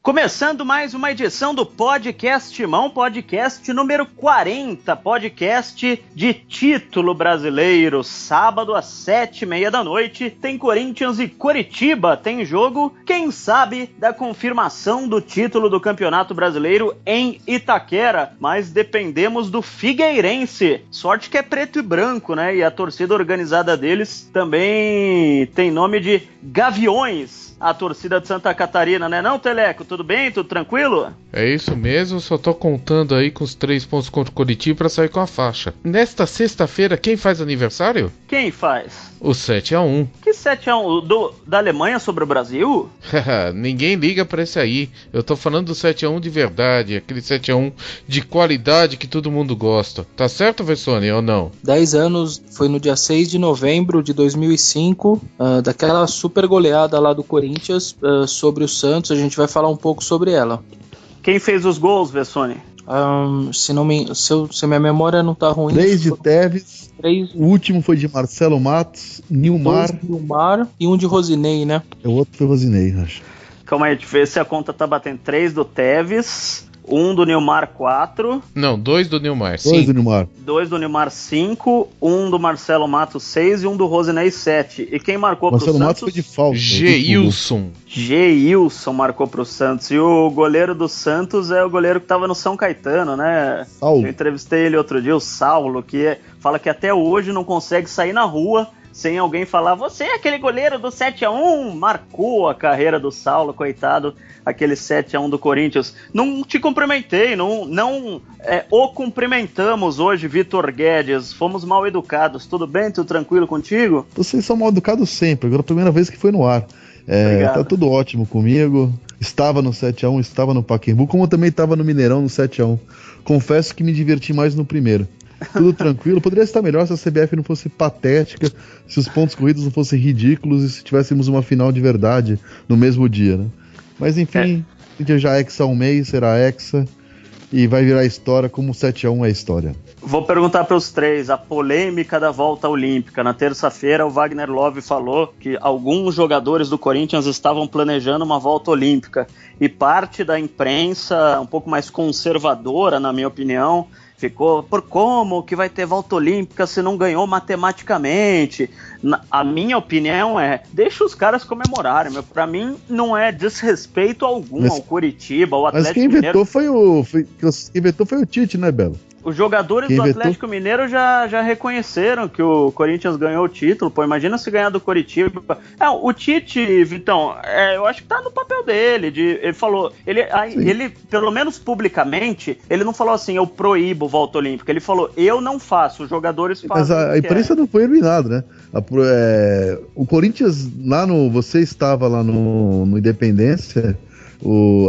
Começando mais uma edição do Podcast Timão, podcast número 40, podcast de título brasileiro. Sábado às 7h30 da noite tem Corinthians e Coritiba, tem jogo, quem sabe, da confirmação do título do Campeonato Brasileiro em Itaquera, mas dependemos do Figueirense. Sorte que é preto e branco, né? E a torcida organizada deles também tem nome de Gaviões. A torcida de Santa Catarina, né não, Teleco? Tudo bem? Tudo tranquilo? É isso mesmo, só tô contando aí com os 3 pontos contra o Coritiba pra sair com a faixa. Nesta sexta-feira, quem faz aniversário? Quem faz? O 7-1. Que 7-1? Da Alemanha sobre o Brasil? Ninguém liga pra esse aí. Eu tô falando do 7-1 de verdade, aquele 7-1 de qualidade que todo mundo gosta. Tá certo, Vessone, ou não? 10 anos, foi no dia 6 de novembro de 2005, daquela super goleada lá do Corinthians sobre o Santos. A gente vai falar um pouco sobre ela. Quem fez os gols, Vessone? Se minha memória não tá ruim... 3 de Tevez, 3... o último foi de Marcelo Matos, Nilmar... 2 de Nilmar e um de Rosinei, né? O outro foi Rosinei, acho. Calma aí, deixa eu ver se a conta tá batendo. 3 do Tevez... 1 do Nilmar, 4. Não, 2 do Nilmar, 5. 2 do Nilmar. 2 do Nilmar, 5. 1 do Marcelo Matos, 6. E 1 do Rosinei, 7. E quem marcou Marcelo pro Matos Santos? foi de falta. Geilson. Geilson marcou pro Santos. E o goleiro do Santos é o goleiro que tava no São Caetano, né? Saulo. Eu entrevistei ele outro dia, o Saulo, que fala que até hoje não consegue sair na rua sem alguém falar: você é aquele goleiro do 7-1, marcou a carreira do Saulo, coitado, aquele 7-1 do Corinthians. Não te cumprimentei, o cumprimentamos hoje, Vitor Guedes, fomos mal educados. Tudo bem? Tudo tranquilo contigo? Vocês são mal educados sempre, agora é a primeira vez que foi no ar. Tá tudo ótimo comigo, estava no 7-1, estava no Pacaembu, como eu também estava no Mineirão no 7-1. Confesso que me diverti mais no primeiro. Tudo tranquilo, poderia estar melhor se a CBF não fosse patética, se os pontos corridos não fossem ridículos e se tivéssemos uma final de verdade no mesmo dia, né? Mas enfim, a gente já é hexa um mês, será hexa e vai virar história como o 7-1 é história. Vou perguntar para os três, a polêmica da volta olímpica. Na terça-feira o Wagner Love falou que alguns jogadores do Corinthians estavam planejando uma volta olímpica e parte da imprensa, um pouco mais conservadora, na minha opinião, ficou por como que vai ter volta olímpica se não ganhou matematicamente. A minha opinião é, deixa os caras comemorarem. Pra mim não é desrespeito algum ao Coritiba, ao Atlético Mineiro. Mas quem inventou foi o Tite, né, Belo? Os jogadores do Atlético Mineiro já reconheceram que o Corinthians ganhou o título. Pô, imagina se ganhar do Coritiba. O Tite, Vitão, eu acho que tá no papel dele. Ele falou, ele, pelo menos publicamente, ele não falou assim, eu proíbo volta olímpica. Ele falou, eu não faço, os jogadores fazem. Mas a imprensa não foi eliminada, né? O Corinthians, você estava lá no Independência,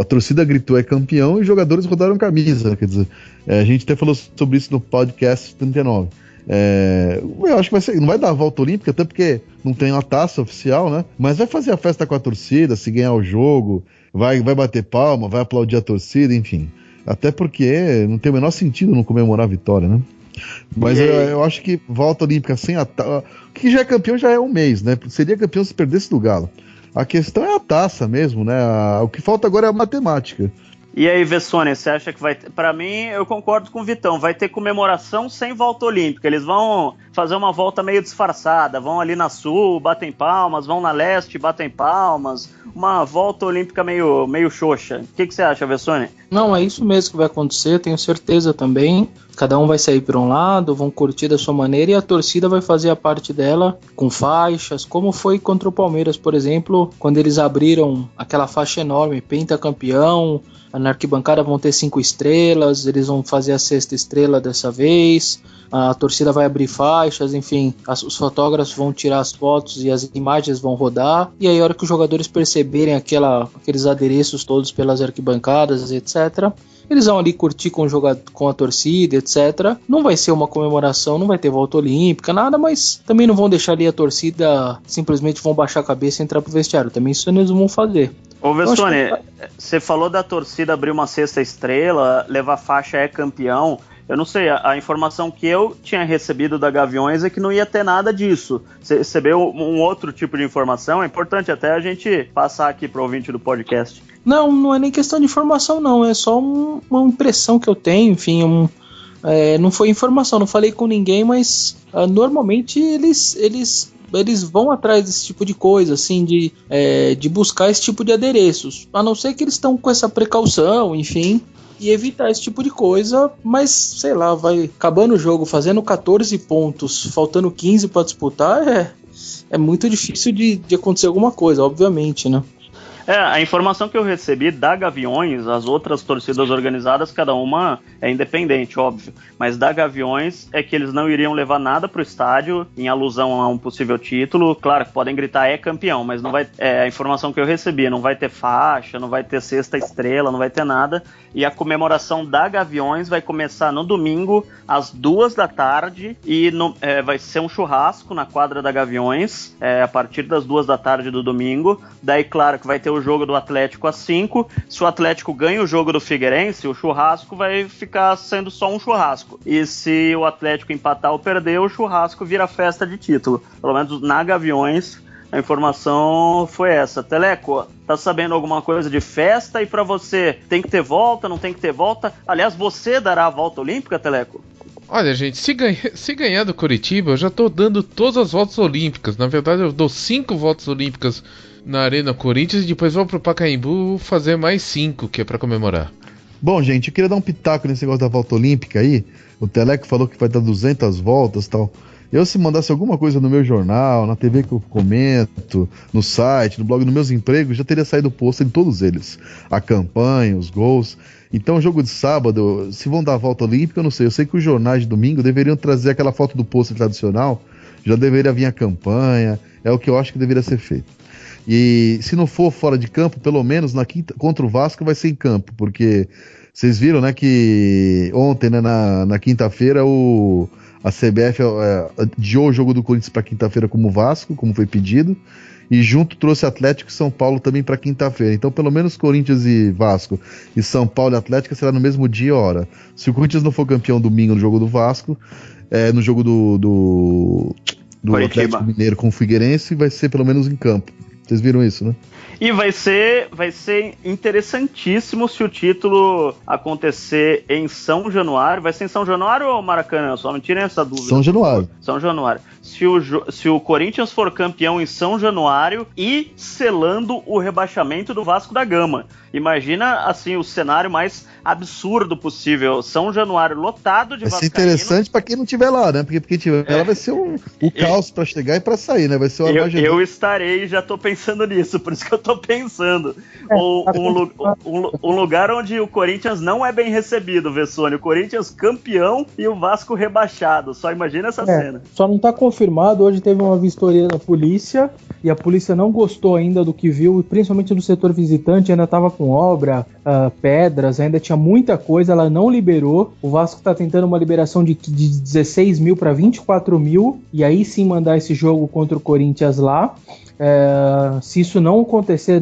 a torcida gritou é campeão e os jogadores rodaram camisa, quer dizer, a gente até falou sobre isso no podcast 39. Eu acho que não vai dar a volta olímpica, até porque não tem uma taça oficial, né? Mas vai fazer a festa com a torcida, se ganhar o jogo, vai bater palma, vai aplaudir a torcida, enfim. Até porque não tem o menor sentido não comemorar a vitória, né? Mas eu acho que volta olímpica sem a taça, que já é campeão já é um mês, né? Seria campeão se perdesse do Galo. A questão é a taça mesmo, né? O que falta agora é a matemática. E aí, Vessone, você acha que vai ter... Pra mim, eu concordo com o Vitão, vai ter comemoração sem volta olímpica. Eles vão fazer uma volta meio disfarçada, vão ali na Sul, batem palmas, vão na Leste, batem palmas. Uma volta olímpica meio xoxa. O que você acha, Vessone? Não, é isso mesmo que vai acontecer, tenho certeza também. Cada um vai sair por um lado, vão curtir da sua maneira e a torcida vai fazer a parte dela com faixas, como foi contra o Palmeiras, por exemplo, quando eles abriram aquela faixa enorme, pentacampeão. Na arquibancada vão ter 5 estrelas, eles vão fazer a 6ª estrela dessa vez, a torcida vai abrir faixas, enfim, os fotógrafos vão tirar as fotos e as imagens vão rodar, e aí a hora que os jogadores perceberem aqueles adereços todos pelas arquibancadas, etc., eles vão ali curtir com a torcida, etc. Não vai ser uma comemoração, não vai ter volta olímpica, nada, mas também não vão deixar ali a torcida, simplesmente vão baixar a cabeça e entrar pro vestiário, também isso eles vão fazer. Ô Vessone, você falou da torcida abrir uma 6ª estrela, levar faixa é campeão. Eu não sei, a informação que eu tinha recebido da Gaviões é que não ia ter nada disso. Você recebeu um outro tipo de informação? É importante até a gente passar aqui pro ouvinte do podcast. Não é nem questão de informação, não. É só uma impressão que eu tenho, enfim, não foi informação, não falei com ninguém, mas normalmente eles vão atrás desse tipo de coisa, assim, de buscar esse tipo de adereços, a não ser que eles estão com essa precaução, enfim, e evitar esse tipo de coisa, mas, sei lá, vai acabando o jogo, fazendo 14 pontos, faltando 15 para disputar, é muito difícil de acontecer alguma coisa, obviamente, né? A informação que eu recebi da Gaviões, as outras torcidas organizadas, cada uma é independente, óbvio, mas da Gaviões é que eles não iriam levar nada pro estádio em alusão a um possível título. Claro que podem gritar é campeão, mas não vai, a informação que eu recebi, não vai ter faixa, não vai ter sexta estrela, não vai ter nada, e a comemoração da Gaviões vai começar no domingo às 14h e vai ser um churrasco na quadra da Gaviões a partir das 14h do domingo. Daí, claro que vai ter o jogo do Atlético às 5. Se o Atlético ganha o jogo do Figueirense, o churrasco vai ficar sendo só um churrasco. E se o Atlético empatar ou perder, o churrasco vira festa de título. Pelo menos na Gaviões, a informação foi essa. Teleco, tá sabendo alguma coisa de festa? E pra você, tem que ter volta, não tem que ter volta? Aliás, você dará a volta olímpica, Teleco? Olha, gente, se ganhar do Curitiba, eu já tô dando todas as voltas olímpicas. Na verdade, eu dou 5 voltas olímpicas na Arena Corinthians e depois vou pro Pacaembu fazer mais 5, que é pra comemorar. Bom, gente, eu queria dar um pitaco nesse negócio da volta olímpica aí. O Teleco falou que vai dar 200 voltas e tal. Eu, se mandasse alguma coisa no meu jornal, na TV que eu comento, no site, no blog, nos meus empregos, já teria saído posto em todos eles. A campanha, os gols. Então, o jogo de sábado, se vão dar a volta olímpica, eu não sei. Eu sei que os jornais de domingo deveriam trazer aquela foto do pôster tradicional. Já deveria vir a campanha. É o que eu acho que deveria ser feito. E se não for fora de campo, pelo menos na quinta, contra o Vasco vai ser em campo. Porque vocês viram, né, que ontem, né, na quinta-feira, a CBF adiou o jogo do Corinthians para quinta-feira como Vasco, como foi pedido, e junto trouxe Atlético e São Paulo também para quinta-feira. Então, pelo menos Corinthians e Vasco e São Paulo e Atlético será no mesmo dia e hora. Se o Corinthians não for campeão domingo no jogo do Vasco, no jogo do Atlético Mineiro com o Figueirense, vai ser pelo menos em campo. Vocês viram isso, né? E vai ser interessantíssimo se o título acontecer em São Januário. Vai ser em São Januário ou Maracanã? Só me tirem essa dúvida. São Januário. São Januário. Se o Corinthians for campeão em São Januário e selando o rebaixamento do Vasco da Gama. Imagina, assim, o cenário mais absurdo possível. São Januário lotado de vascaíno. Vai ser interessante pra quem não estiver lá, né? Porque quem tiver lá vai ser o caos pra chegar e pra sair, né? Vai ser uma eu estarei, já tô pensando nisso, por isso que eu tô pensando. Um lugar onde o Corinthians não é bem recebido, Vessone. O Corinthians campeão e o Vasco rebaixado. Só imagina essa cena. Só não tá confirmado. Hoje teve uma vistoria da polícia e a polícia não gostou ainda do que viu, principalmente no setor visitante. Ainda tava com obra, pedras, ainda tinha muita coisa, ela não liberou. O Vasco tá tentando uma liberação de 16 mil para 24 mil, e aí sim mandar esse jogo contra o Corinthians lá. Se isso não acontecer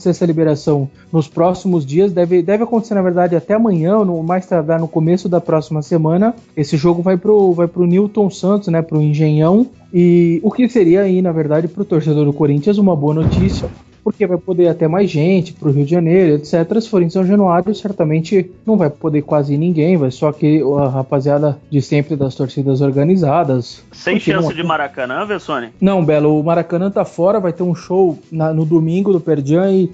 essa liberação nos próximos dias, deve acontecer, na verdade, até amanhã, no mais tardar no começo da próxima semana, esse jogo vai pro Newton Santos, né, pro Engenhão, e o que seria aí, na verdade, pro torcedor do Corinthians uma boa notícia, porque vai poder ir até mais gente pro Rio de Janeiro, etc. Se for em São Januário, certamente não vai poder quase ninguém, vai só que a rapaziada de sempre das torcidas organizadas. Sem chance de Maracanã, Vessone? Não, Belo, o Maracanã tá fora, vai ter um show no domingo do Perdian, e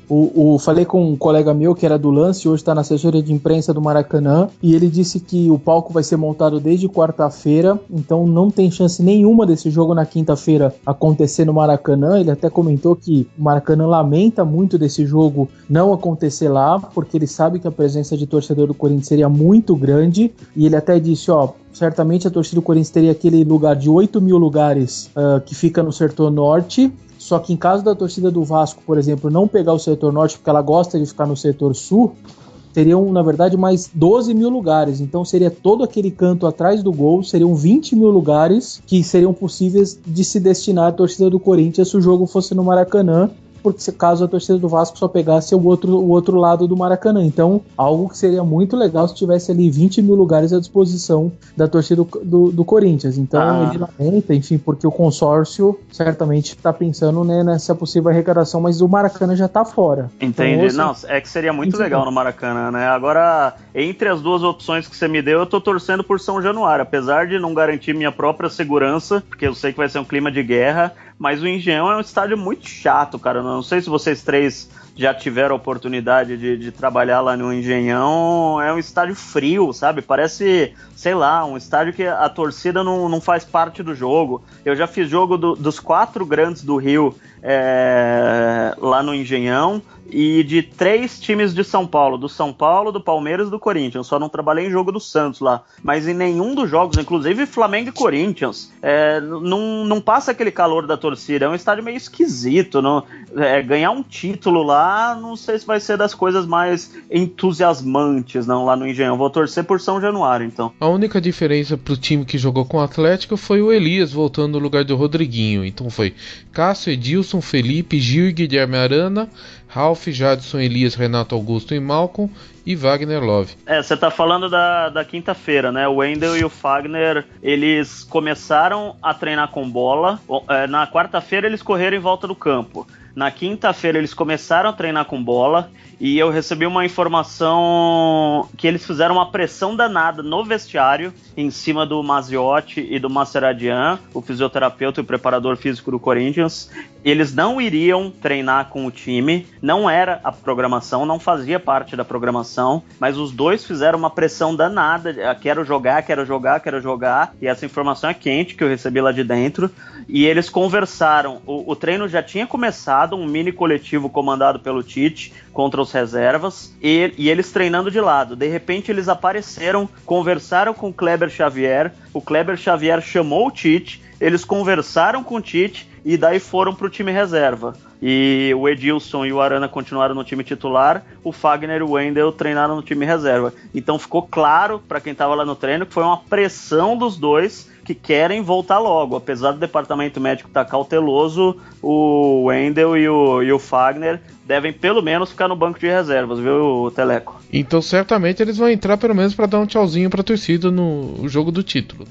falei com um colega meu que era do Lance, hoje tá na assessoria de imprensa do Maracanã, e ele disse que o palco vai ser montado desde quarta-feira, então não tem chance nenhuma desse jogo na quinta-feira acontecer no Maracanã. Ele até comentou que o Maracanã lamenta muito desse jogo não acontecer lá, porque ele sabe que a presença de torcedor do Corinthians seria muito grande, e ele até disse, certamente a torcida do Corinthians teria aquele lugar de 8 mil lugares que fica no setor norte, só que em caso da torcida do Vasco, por exemplo, não pegar o setor norte, porque ela gosta de ficar no setor sul, seriam, na verdade, mais 12 mil lugares. Então seria todo aquele canto atrás do gol, seriam 20 mil lugares que seriam possíveis de se destinar à torcida do Corinthians se o jogo fosse no Maracanã. porque se caso a torcida do Vasco só pegasse o outro lado do Maracanã. Então, algo que seria muito legal se tivesse ali 20 mil lugares à disposição da torcida do Corinthians. Então, ele lamenta, enfim, porque o consórcio certamente está pensando, né, nessa possível arrecadação, mas o Maracanã já está fora. Entendi. Então, não, é que seria muito legal no Maracanã, né? Agora, entre as duas opções que você me deu, eu tô torcendo por São Januário, apesar de não garantir minha própria segurança, porque eu sei que vai ser um clima de guerra, mas o Engenhão é um estádio muito chato, cara. Eu não sei se vocês três já tiveram a oportunidade de trabalhar lá no Engenhão. É um estádio frio, sabe? Parece, sei lá, um estádio que a torcida não faz parte do jogo. Eu já fiz jogo dos 4 grandes do Rio lá no Engenhão, e de 3 times de São Paulo, do São Paulo, do Palmeiras e do Corinthians. Só não trabalhei em jogo do Santos lá, mas em nenhum dos jogos, inclusive Flamengo e Corinthians, não passa aquele calor da torcida. É um estádio meio esquisito. Ganhar um título lá, não sei se vai ser das coisas mais entusiasmantes não, lá no Engenhão. Vou torcer por São Januário, então. A única diferença pro time que jogou com o Atlético foi o Elias voltando no lugar do Rodriguinho. Então foi Cássio, Edilson, Felipe, Gil e Guilherme Arana, Ralf, Jadson, Elias, Renato Augusto e Malcom, e Wagner Love. Você tá falando da quinta-feira, né? O Wendel e o Fagner, eles começaram a treinar com bola. Na quarta-feira eles correram em volta do campo. Na quinta-feira eles começaram a treinar com bola, e eu recebi uma informação que eles fizeram uma pressão danada no vestiário em cima do Maziotti e do Mascheradian, o fisioterapeuta e o preparador físico do Corinthians. Eles não iriam treinar com o time, não era a programação, não fazia parte da programação, mas os dois fizeram uma pressão danada, quero jogar, e essa informação é quente que eu recebi lá de dentro, e eles conversaram. O treino já tinha começado, um mini coletivo comandado pelo Tite contra os reservas, e eles treinando de lado. De repente eles apareceram, conversaram com o Kleber Xavier chamou o Tite, eles conversaram com o Tite e daí foram pro time reserva. E o Edilson e o Arana continuaram no time titular, o Fagner e o Wendel treinaram no time reserva. Então ficou claro para quem estava lá no treino que foi uma pressão dos dois que querem voltar logo. Apesar do departamento médico estar cauteloso, o Wendel e o Fagner devem pelo menos ficar no banco de reservas, viu, Teleco? Então certamente eles vão entrar pelo menos para dar um tchauzinho para a torcida no jogo do título.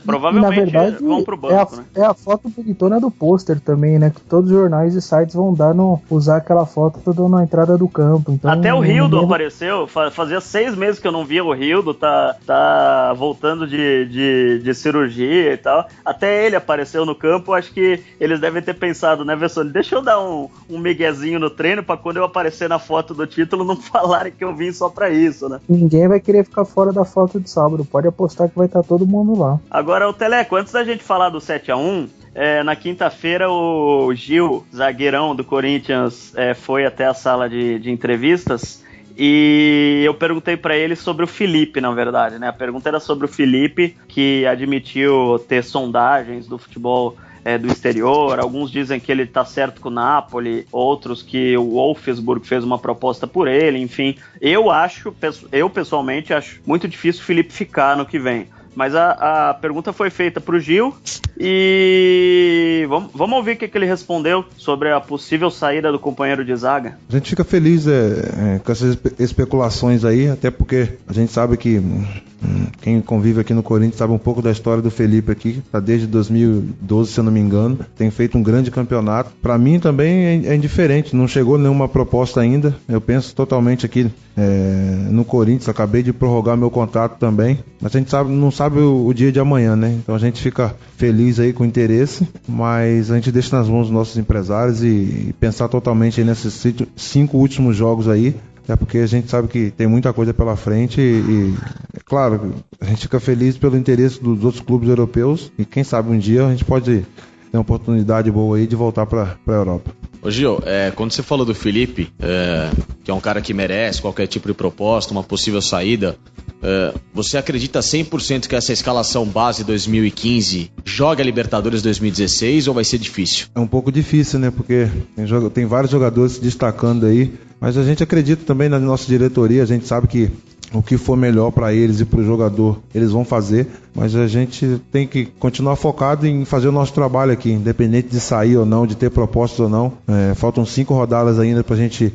Provavelmente na verdade, vão pro banco, né? É a foto bonitona do pôster também, né? Que todos os jornais e sites vão usar aquela foto na entrada do campo. Então, até o Rildo apareceu, fazia 6 meses que eu não via o Rildo, tá voltando de cirurgia e tal. Até ele apareceu no campo. Acho que eles devem ter pensado, né, Vessone? Deixa eu dar um miguezinho no treino pra quando eu aparecer na foto do título não falarem que eu vim só pra isso, né? Ninguém vai querer ficar fora da foto de sábado. Pode apostar que vai estar todo mundo lá. Agora, o Teleco, antes da gente falar do 7-1, na quinta-feira o Gil, zagueirão do Corinthians, foi até a sala de entrevistas. E eu perguntei pra ele sobre o Felipe, na verdade, né? A pergunta era sobre o Felipe, que admitiu ter sondagens do futebol do exterior. Alguns dizem que ele tá certo com o Napoli, outros que o Wolfsburg fez uma proposta por ele, enfim. Eu pessoalmente acho muito difícil o Felipe ficar no que vem. Mas a pergunta foi feita para o Gil e vamos ouvir o que ele respondeu sobre a possível saída do companheiro de zaga. A gente fica feliz com essas especulações aí, até porque a gente sabe que quem convive aqui no Corinthians sabe um pouco da história do Felipe aqui, tá desde 2012, se eu não me engano, tem feito um grande campeonato. Para mim também é indiferente, não chegou nenhuma proposta ainda, eu penso totalmente aqui no Corinthians, acabei de prorrogar meu contrato também, mas a gente não sabe o dia de amanhã, né? Então a gente fica feliz aí com o interesse, mas a gente deixa nas mãos dos nossos empresários e pensar totalmente aí nesses 5 últimos jogos aí, porque a gente sabe que tem muita coisa pela frente e claro, a gente fica feliz pelo interesse dos outros clubes europeus e quem sabe um dia a gente pode ter uma oportunidade boa aí de voltar para a Europa. Ô Gil, quando você falou do Felipe, que é um cara que merece qualquer tipo de proposta, uma possível saída, você acredita 100% que essa escalação base 2015 joga a Libertadores 2016 ou vai ser difícil? É um pouco difícil, né? Porque tem vários jogadores se destacando aí, mas a gente acredita também na nossa diretoria, a gente sabe que o que for melhor para eles e para o jogador, eles vão fazer, mas a gente tem que continuar focado em fazer o nosso trabalho aqui, independente de sair ou não, de ter propostas ou não. Faltam 5 rodadas ainda para a gente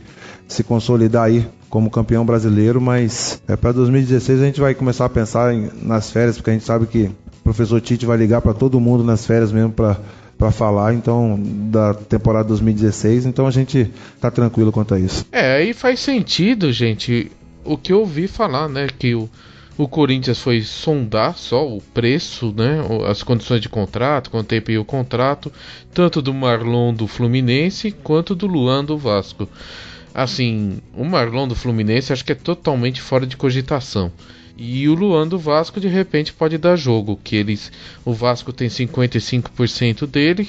se consolidar aí como campeão brasileiro, mas para 2016 a gente vai começar a pensar nas férias, porque a gente sabe que o professor Tite vai ligar para todo mundo nas férias mesmo para falar, então, da temporada 2016, então a gente tá tranquilo quanto a isso. Aí faz sentido, gente, o que eu ouvi falar, né, que o Corinthians foi sondar só o preço, né, as condições de contrato, quanto tempo ia o contrato, tanto do Marlon do Fluminense, quanto do Luan do Vasco. Assim, o Marlon do Fluminense acho que é totalmente fora de cogitação. E o Luan do Vasco de repente pode dar jogo, que o Vasco tem 55% dele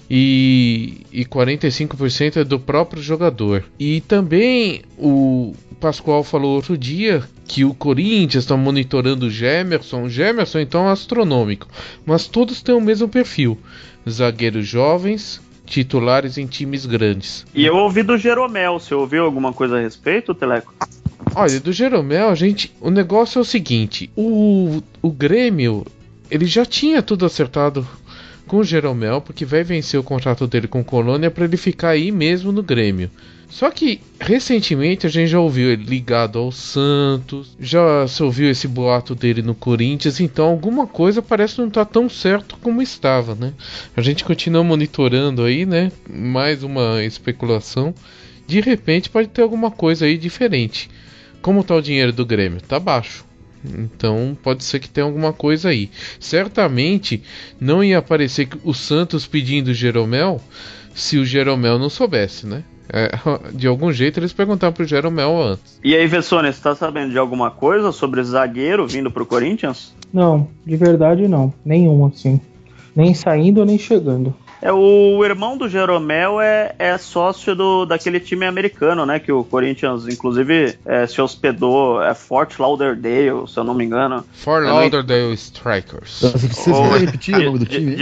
e 45% é do próprio jogador. E também o Pascoal falou outro dia que o Corinthians está monitorando o Gemerson. O Gemerson então é astronômico, mas todos têm o mesmo perfil: zagueiros jovens, titulares em times grandes. E eu ouvi do Jeromel, você ouviu alguma coisa a respeito, Teleco? Olha, do Jeromel, o negócio é o seguinte, o Grêmio, ele já tinha tudo acertado com o Jeromel, porque vai vencer o contrato dele com o Colônia para ele ficar aí mesmo no Grêmio. Só que, recentemente, a gente já ouviu ele ligado ao Santos, já se ouviu esse boato dele no Corinthians, então alguma coisa parece não estar tão certo como estava, né? A gente continua monitorando aí, né? Mais uma especulação. De repente pode ter alguma coisa aí diferente. Como está o dinheiro do Grêmio? Tá baixo. Então pode ser que tenha alguma coisa aí. Certamente não ia aparecer o Santos pedindo o Jeromel se o Jeromel não soubesse, né? De algum jeito eles perguntaram pro Jeromel antes. E aí, Vessone, você tá sabendo de alguma coisa sobre zagueiro vindo pro Corinthians? Não, de verdade não. Nenhum, assim. Nem saindo, nem chegando. O irmão do Jeromel é sócio daquele time americano, né? Que o Corinthians, inclusive, se hospedou. É Fort Lauderdale, se eu não me engano. Fort Lauderdale Strikers. Você precisa repetir o nome do time?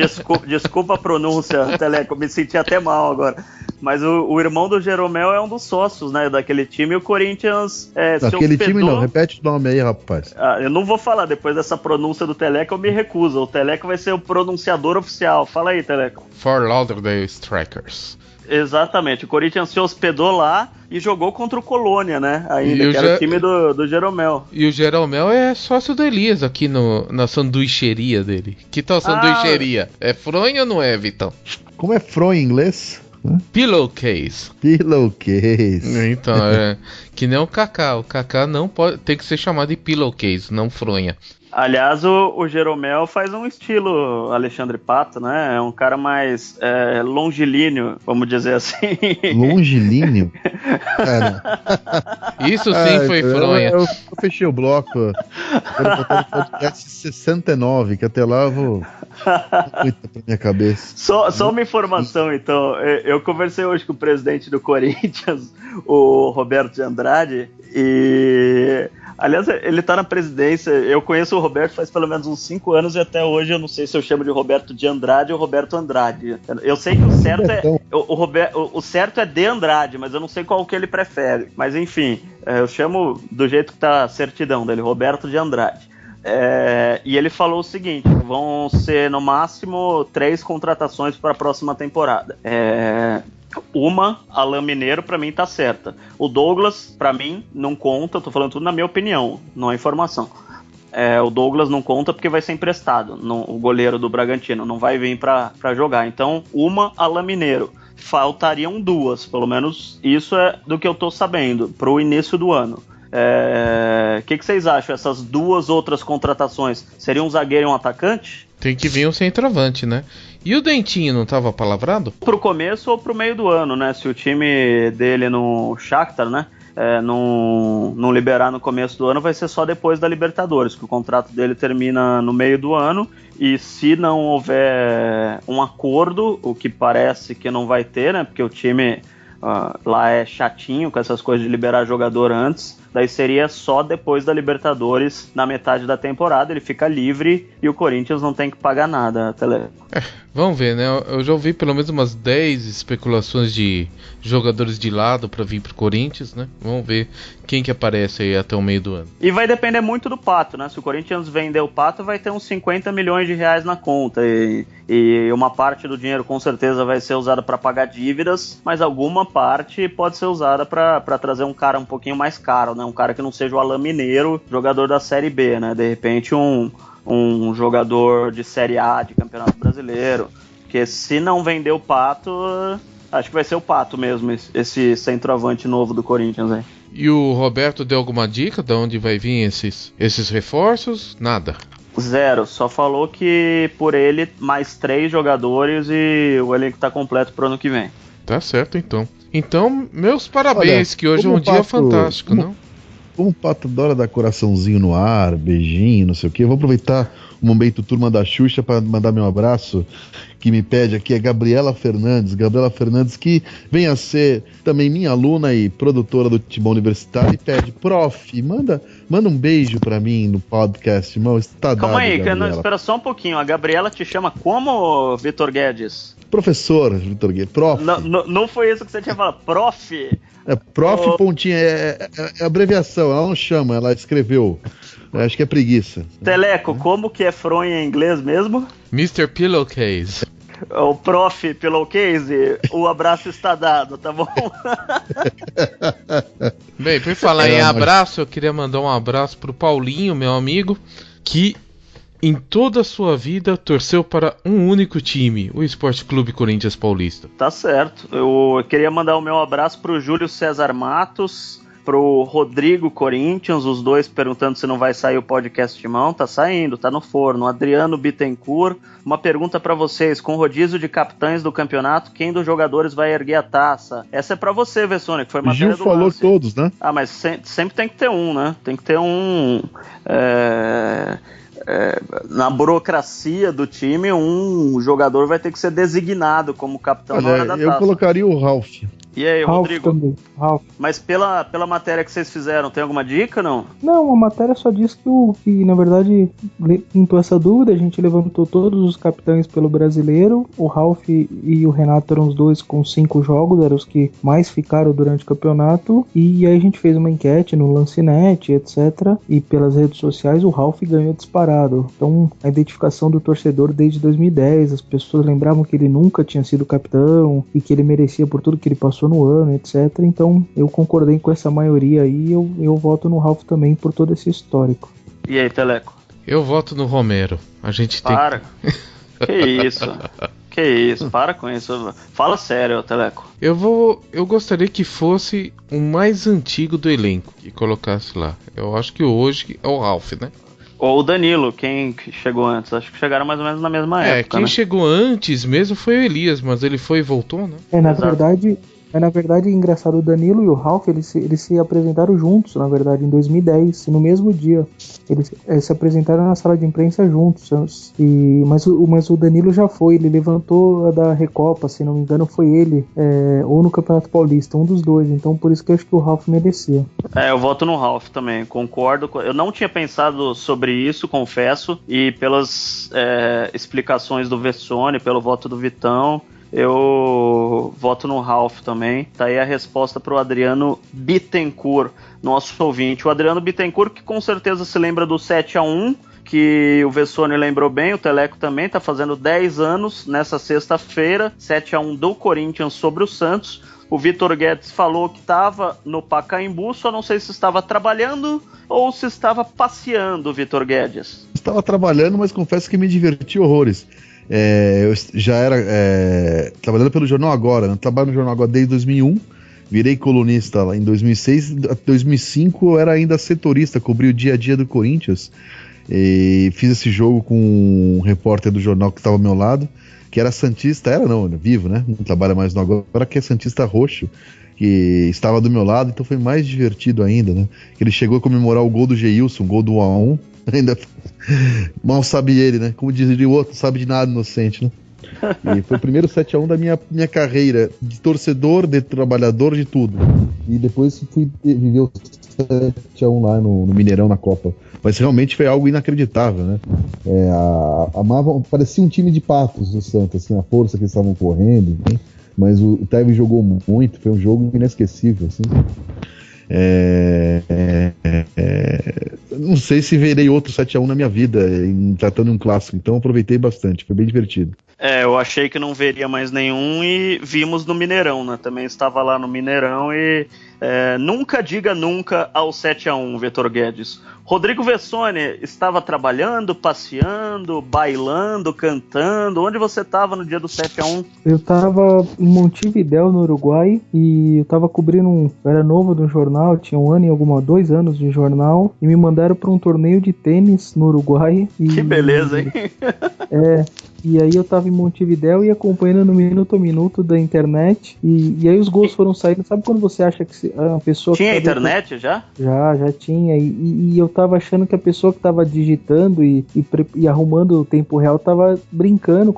Desculpa a pronúncia, Teleco, me senti até mal agora. Mas o irmão do Jeromel é um dos sócios, né, daquele time, e o Corinthians se daquele hospedou... time não, repete o nome aí, rapaz. Eu não vou falar, depois dessa pronúncia do Teleco eu me recuso. O Teleco vai ser o pronunciador oficial. Fala aí, Teleco. Fort Lauderdale Strikers. Exatamente, o Corinthians se hospedou lá e jogou contra o Colônia, né? Ainda, que era o time do Jeromel. E o Jeromel é sócio do Elias aqui na sanduicheria dele. Que tal sanduicheria? É fronha ou não é, Vitão? Como é fronha em inglês? Pillowcase. Pillowcase. Então, que nem o Kaká. O Kaká não pode, tem que ser chamado de pillowcase, não fronha. Aliás, o Jeromel faz um estilo Alexandre Pato, né? É um cara mais longilíneo, vamos dizer assim. Longilíneo? Isso sim foi fronha. Eu fechei o bloco. Eu vou botar no podcast 69, que até lá eu vou... Muita pra minha cabeça. Só uma informação, então. Eu conversei hoje com o presidente do Corinthians, o Roberto de Andrade, e... Aliás, ele tá na presidência. Eu conheço o Roberto faz pelo menos uns 5 anos e até hoje eu não sei se eu chamo de Roberto de Andrade ou Roberto Andrade. Eu sei que o certo o certo é de Andrade, mas eu não sei qual que ele prefere. Mas enfim, eu chamo do jeito que tá a certidão dele, Roberto de Andrade. E ele falou o seguinte: vão ser no máximo 3 contratações para a próxima temporada. Uma, Alain Mineiro, pra mim tá certa. O Douglas, pra mim, não conta. Tô falando tudo na minha opinião, não é informação. O Douglas não conta porque vai ser emprestado. O goleiro do Bragantino não vai vir pra jogar. Então, uma, Alain Mineiro. Faltariam 2, pelo menos isso é do que eu tô sabendo, pro início do ano. O que vocês acham? Essas 2 outras contratações seriam um zagueiro e um atacante? Tem que vir um centroavante, né? E o Dentinho não tava palavrado? Pro começo ou pro meio do ano, né? Se o time dele no Shakhtar, né? Não liberar no começo do ano, vai ser só depois da Libertadores, que o contrato dele termina no meio do ano. E se não houver um acordo, o que parece que não vai ter, né? Porque o time lá é chatinho com essas coisas de liberar jogador antes. daí seria só depois da Libertadores, na metade da temporada, ele fica livre e o Corinthians não tem que pagar nada, Teleco. Vamos ver, né? Eu já ouvi pelo menos umas 10 especulações de jogadores de lado pra vir pro Corinthians, né? Vamos ver quem que aparece aí até o meio do ano. E vai depender muito do Pato, né? Se o Corinthians vender o Pato, vai ter uns 50 milhões de reais na conta. E uma parte do dinheiro com certeza vai ser usada para pagar dívidas, mas alguma parte pode ser usada para trazer um cara um pouquinho mais caro, né? Um cara que não seja o Alain Mineiro, jogador da Série B, né? De repente um jogador de Série A de Campeonato Brasileiro. Porque se não vender o Pato, acho que vai ser o Pato mesmo, esse centroavante novo do Corinthians aí. E o Roberto deu alguma dica de onde vai vir esses reforços? Nada. Zero, só falou que por ele mais 3 jogadores e o elenco tá completo pro ano que vem. Tá certo então. Então, meus parabéns, que hoje é um dia fantástico, não? Como o Pato adora dar coraçãozinho no ar, beijinho, não sei o que, eu vou aproveitar o momento turma da Xuxa para mandar meu abraço, que me pede aqui, é Gabriela Fernandes, que vem a ser também minha aluna e produtora do Timão Universitário, e pede, prof, manda um beijo para mim no podcast, irmão, está dado. Calma aí, Gabriela. espera só um pouquinho, a Gabriela te chama como, Vitor Guedes? Professor, Vitor Guedes, prof. Não foi isso que você tinha falado, prof? Prof, pontinha, é abreviação, ela não chama, ela escreveu. Eu acho que é preguiça. Teleco, como que é fronha em inglês mesmo? Mr. Pillowcase. O prof Pillowcase, o abraço está dado, tá bom? Bem, por falar em abraço, eu queria mandar um abraço pro Paulinho, meu amigo, que em toda a sua vida torceu para um único time, o Esporte Clube Corinthians Paulista. Tá certo. Eu queria mandar o meu abraço pro Júlio César Matos, pro Rodrigo Corinthians, os dois perguntando se não vai sair o podcast Timão. Tá saindo, tá no forno. Adriano Bittencourt, uma pergunta pra vocês: com o rodízio de capitães do campeonato, quem dos jogadores vai erguer a taça? Essa é pra você, Vessone, que foi matéria Gil do falou lance. Todos, né? Ah, mas sempre tem que ter um, né? Tem que ter um... na burocracia do time, um jogador vai ter que ser designado como capitão na hora da taça. Eu colocaria o Ralf. E aí, Ralf Rodrigo? também, Ralf. Mas pela matéria que vocês fizeram, tem alguma dica, não? Não, a matéria só diz que na verdade pintou essa dúvida. A gente levantou todos os capitães pelo brasileiro. O Ralf e o Renato eram os dois com 5 jogos, eram os que mais ficaram durante o campeonato. E aí a gente fez uma enquete no Lancinete, etc. E pelas redes sociais o Ralf ganhou disparado. Então a identificação do torcedor desde 2010, as pessoas lembravam que ele nunca tinha sido capitão e que ele merecia por tudo que ele passou no ano, etc. Então eu concordei com essa maioria aí, eu voto no Ralf também por todo esse histórico. E aí, Teleco? Eu voto no Romero. A gente tem... Para. Que isso, para com isso. Fala sério, Teleco. Eu gostaria que fosse o mais antigo do elenco que colocasse lá. Eu acho que hoje é o Ralf, né? Ou o Danilo, quem chegou antes? Acho que chegaram mais ou menos na mesma época, quem né? chegou antes mesmo foi o Elias, mas ele foi e voltou, né? Na verdade, engraçado, o Danilo e o Ralf, eles se apresentaram juntos, na verdade, em 2010, no mesmo dia. Eles se apresentaram na sala de imprensa juntos. Mas o Danilo já foi, ele levantou a da Recopa, se não me engano, foi ele, ou no Campeonato Paulista, um dos dois. Então, por isso que eu acho que o Ralf merecia. Eu voto no Ralf também, concordo. Eu não tinha pensado sobre isso, confesso, e pelas explicações do Vessone, pelo voto do Vitão, eu voto no Ralf também. Tá aí a resposta pro Adriano Bittencourt, nosso ouvinte. O Adriano Bittencourt, que com certeza se lembra do 7-1, que o Vessone lembrou bem, o Teleco também, tá fazendo 10 anos nessa sexta-feira, 7-1 do Corinthians sobre o Santos. O Vitor Guedes falou que estava no Pacaembu, só não sei se estava trabalhando ou se estava passeando, Vitor Guedes. Estava trabalhando, mas confesso que me diverti horrores. Eu já era trabalhando pelo Jornal Agora, né? Trabalho no Jornal Agora desde 2001, virei colunista lá em 2006, 2005 eu era ainda setorista, cobri o dia a dia do Corinthians, e fiz esse jogo com um repórter do jornal que estava ao meu lado, que era santista, era vivo, né? Não trabalha mais no Agora, que é santista roxo, que estava do meu lado, então foi mais divertido ainda, né? Ele chegou a comemorar o gol do Geilson, o gol do 1-1, ainda mal sabe ele, né? Como diria o outro, sabe de nada, inocente, né? E foi o primeiro 7x1 da minha carreira de torcedor, de trabalhador, de tudo. E depois fui viver o 7x1 lá no Mineirão, na Copa. Mas realmente foi algo inacreditável, né? Amava, parecia um time de patos do Santos, assim, a força que eles estavam correndo, enfim. Mas o Tevez jogou muito, foi um jogo inesquecível, assim. Não sei se verei outro 7x1 na minha vida, tratando um clássico, então aproveitei bastante, foi bem divertido. Eu achei que não veria mais nenhum e vimos no Mineirão, né? Também estava lá no Mineirão e nunca diga nunca ao 7x1, Vitor Guedes. Rodrigo Vessone estava trabalhando, passeando, bailando, cantando. Onde você estava no dia do 7x1? Eu estava em Montevidéu, no Uruguai, e eu estava cobrindo eu era novo no jornal, tinha 2 anos de jornal, e me mandaram para um torneio de tênis no Uruguai. Que beleza, hein? E aí eu tava em Montevidéu e acompanhando no minuto a minuto da internet, e aí os gols foram saindo. Sabe quando você acha que a pessoa... Tinha internet já? Já tinha, e eu tava achando que a pessoa que tava digitando e arrumando o tempo real tava brincando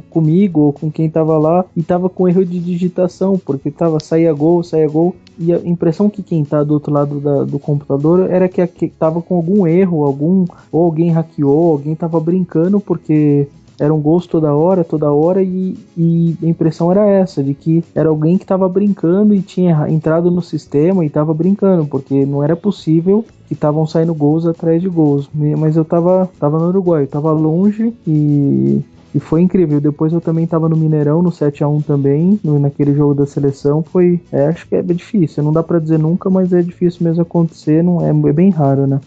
comigo ou com quem tava lá, e tava com erro de digitação, porque saía gol, e a impressão que quem tá do outro lado do computador era que tava com algum erro, ou alguém hackeou, alguém tava brincando, porque eram gols toda hora, e a impressão era essa, de que era alguém que estava brincando e tinha entrado no sistema e estava brincando, porque não era possível que estavam saindo gols atrás de gols. Mas eu tava no Uruguai, eu tava longe e foi incrível. Depois eu também tava no Mineirão, no 7x1 também, naquele jogo da seleção. Acho que é difícil, não dá pra dizer nunca, mas é difícil mesmo acontecer, não é bem raro, né?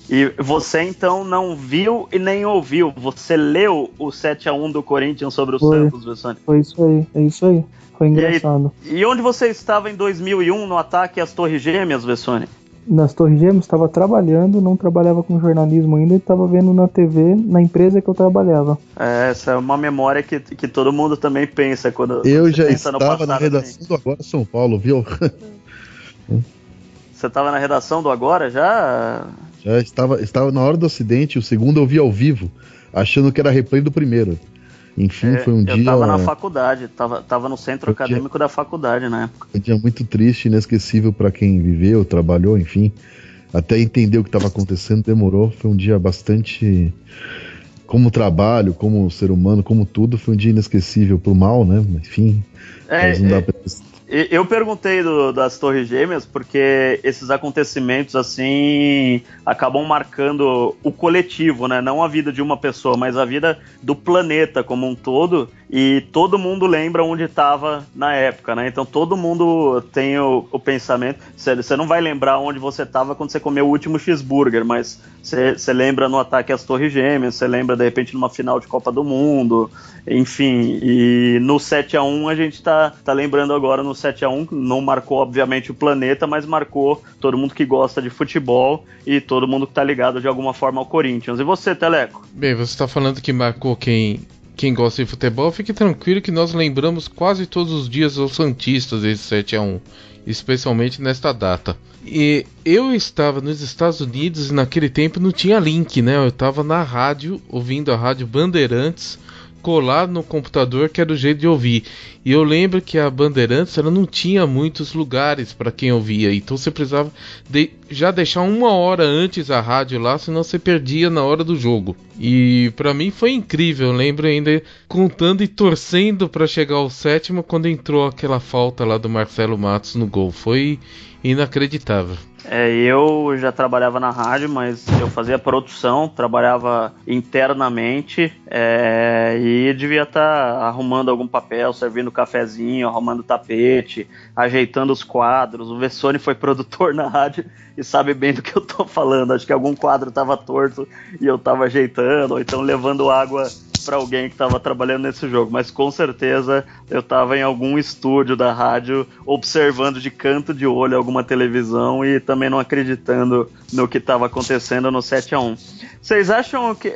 E você então não viu e nem ouviu, você leu o 7x1 do Corinthians sobre o Santos, Vessone? Foi isso aí, é isso aí, foi engraçado. E onde você estava em 2001 no ataque às Torres Gêmeas, Vessone? Nas Torres Gêmeas, estava trabalhando, não trabalhava com jornalismo ainda, e estava vendo na TV, na empresa que eu trabalhava. Essa é uma memória que todo mundo também pensa quando eu já pensa no estava passado, na redação assim. do Agora São Paulo, viu? Você estava na redação do Agora já? Já estava na hora do acidente, o segundo eu vi ao vivo, achando que era replay do primeiro. Enfim, foi um dia... Eu tava na faculdade, tava no centro acadêmico da faculdade na época. Foi um dia muito triste, inesquecível para quem viveu, trabalhou, enfim. Até entender o que estava acontecendo demorou. Foi um dia bastante... Como trabalho, como ser humano, como tudo, foi um dia inesquecível pro mal, né? Enfim, mas não dá pra... Eu perguntei das Torres Gêmeas porque esses acontecimentos assim acabam marcando o coletivo, né? Não a vida de uma pessoa, mas a vida do planeta como um todo, e todo mundo lembra onde estava na época, né? Então todo mundo tem o pensamento. Você não vai lembrar onde você estava quando você comeu o último cheeseburger, mas você lembra no ataque às Torres Gêmeas, você lembra de repente numa final de Copa do Mundo, enfim. E no 7x1 a gente tá lembrando agora no 7x1, não marcou obviamente o planeta, mas marcou todo mundo que gosta de futebol e todo mundo que tá ligado de alguma forma ao Corinthians. E você, Teleco? Bem, você tá falando que marcou quem gosta de futebol. Fique tranquilo que nós lembramos quase todos os dias os santistas desse 7x1, especialmente nesta data. E eu estava nos Estados Unidos e naquele tempo não tinha link, né? Eu estava na rádio, ouvindo a rádio Bandeirantes, colado no computador, que era o jeito de ouvir. E eu lembro que a Bandeirantes ela não tinha muitos lugares para quem ouvia, então você precisava já deixar 1 hora antes a rádio lá, senão você perdia na hora do jogo. E para mim foi incrível. Eu lembro ainda contando e torcendo para chegar ao 7º quando entrou aquela falta lá do Marcelo Matos no gol. Foi inacreditável. Eu já trabalhava na rádio, mas eu fazia produção, trabalhava internamente, e devia estar arrumando algum papel, servindo cafezinho, arrumando tapete, ajeitando os quadros. O Vessone foi produtor na rádio e sabe bem do que eu tô falando. Acho que algum quadro estava torto e eu estava ajeitando, ou então levando água para alguém que estava trabalhando nesse jogo, mas com certeza eu estava em algum estúdio da rádio observando de canto de olho alguma televisão e também não acreditando no que estava acontecendo no 7x1. Vocês acham que...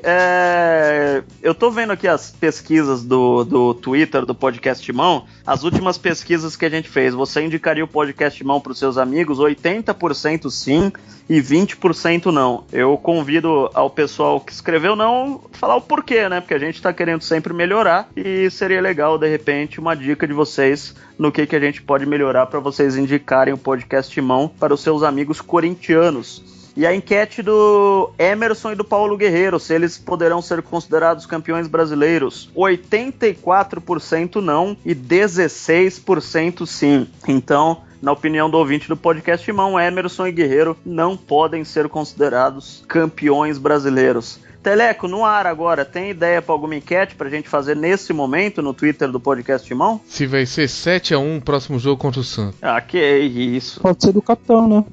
eu tô vendo aqui as pesquisas do Twitter, do Podcast Timão, as últimas pesquisas que a gente fez. Você indicaria o Podcast Timão para os seus amigos? 80% sim e 20% não. Eu convido ao pessoal que escreveu não falar o porquê, né? Porque a gente gente tá querendo sempre melhorar e seria legal, de repente, uma dica de vocês no que a gente pode melhorar para vocês indicarem o podcast Timão para os seus amigos corintianos. E a enquete do Emerson e do Paulo Guerreiro, se eles poderão ser considerados campeões brasileiros. 84% não e 16% sim. Então, na opinião do ouvinte do podcast Timão, Emerson e Guerreiro não podem ser considerados campeões brasileiros. Teleco, no ar agora, tem ideia para alguma enquete pra gente fazer nesse momento no Twitter do podcast Timão? Se vai ser 7-1 o próximo jogo contra o Santos. Ah, que isso. Pode ser do capitão, né?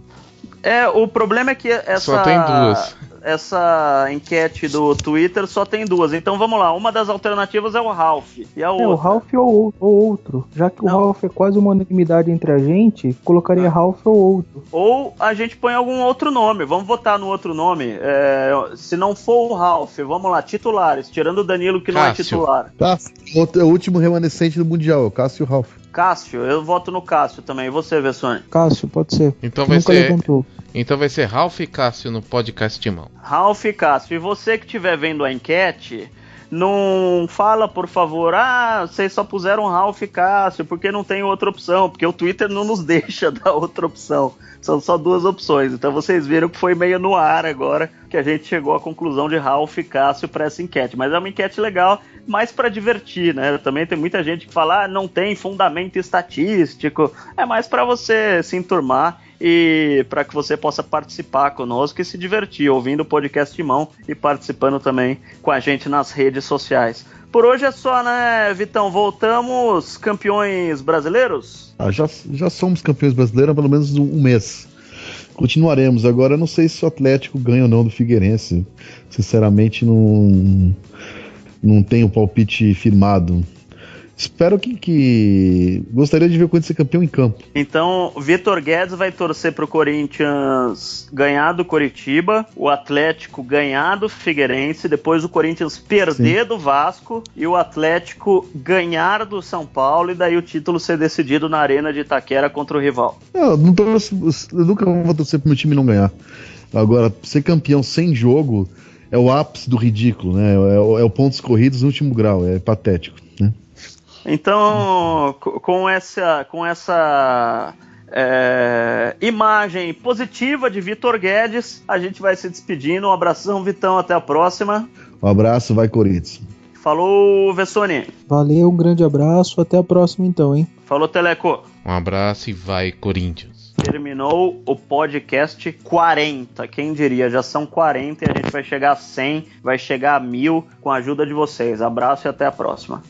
O problema é que só tem duas. Essa enquete do Twitter só tem duas. Então vamos lá, uma das alternativas é o Ralph. E a outra? O Ralph ou outro. Já que o Ralph é quase uma unanimidade entre a gente, colocaria Ralph ou outro. Ou a gente põe algum outro nome. Vamos votar no outro nome. Se não for o Ralph, vamos lá, titulares. Tirando o Danilo, que não é titular. É o último remanescente do Mundial, o Cássio e o Ralph. Cássio, eu voto no Cássio também. E você, Vessone? Cássio, pode ser. Então vai ser Ralph e Cássio no podcast Timão. Ralph e Cássio. E você que estiver vendo a enquete, não fala, por favor, vocês só puseram Ralph e Cássio, porque não tem outra opção, porque o Twitter não nos deixa dar outra opção. São só duas opções. Então vocês viram que foi meio no ar agora que a gente chegou à conclusão de Ralph e Cássio para essa enquete. Mas é uma enquete legal, mais para divertir, né? Também tem muita gente que fala, não tem fundamento estatístico. É mais para você se enturmar e para que você possa participar conosco e se divertir, ouvindo o podcast Timão e participando também com a gente nas redes sociais. Por hoje é só, né, Vitão? Voltamos campeões brasileiros? Já somos campeões brasileiros há pelo menos um mês. Continuaremos. Agora eu não sei se o Atlético ganha ou não do Figueirense. Sinceramente, não tenho palpite firmado. Espero que... Gostaria de ver o Corinthians ser campeão em campo. Então, Vitor Guedes vai torcer pro Corinthians ganhar do Coritiba, o Atlético ganhar do Figueirense, depois o Corinthians perder do Vasco e o Atlético ganhar do São Paulo e daí o título ser decidido na Arena de Itaquera contra o rival. Eu nunca vou torcer pro meu time não ganhar. Agora, ser campeão sem jogo é o ápice do ridículo, né? É o pontos corridos no último grau, é patético, né? Então, com essa imagem positiva de Vitor Guedes, a gente vai se despedindo. Um abração, Vitão, até a próxima. Um abraço, vai Corinthians. Falou, Vessone. Valeu, um grande abraço, até a próxima então, hein? Falou, Teleco. Um abraço e vai Corinthians. Terminou o podcast 40, quem diria, já são 40 e a gente vai chegar a 100, vai chegar a 1000 com a ajuda de vocês. Abraço e até a próxima.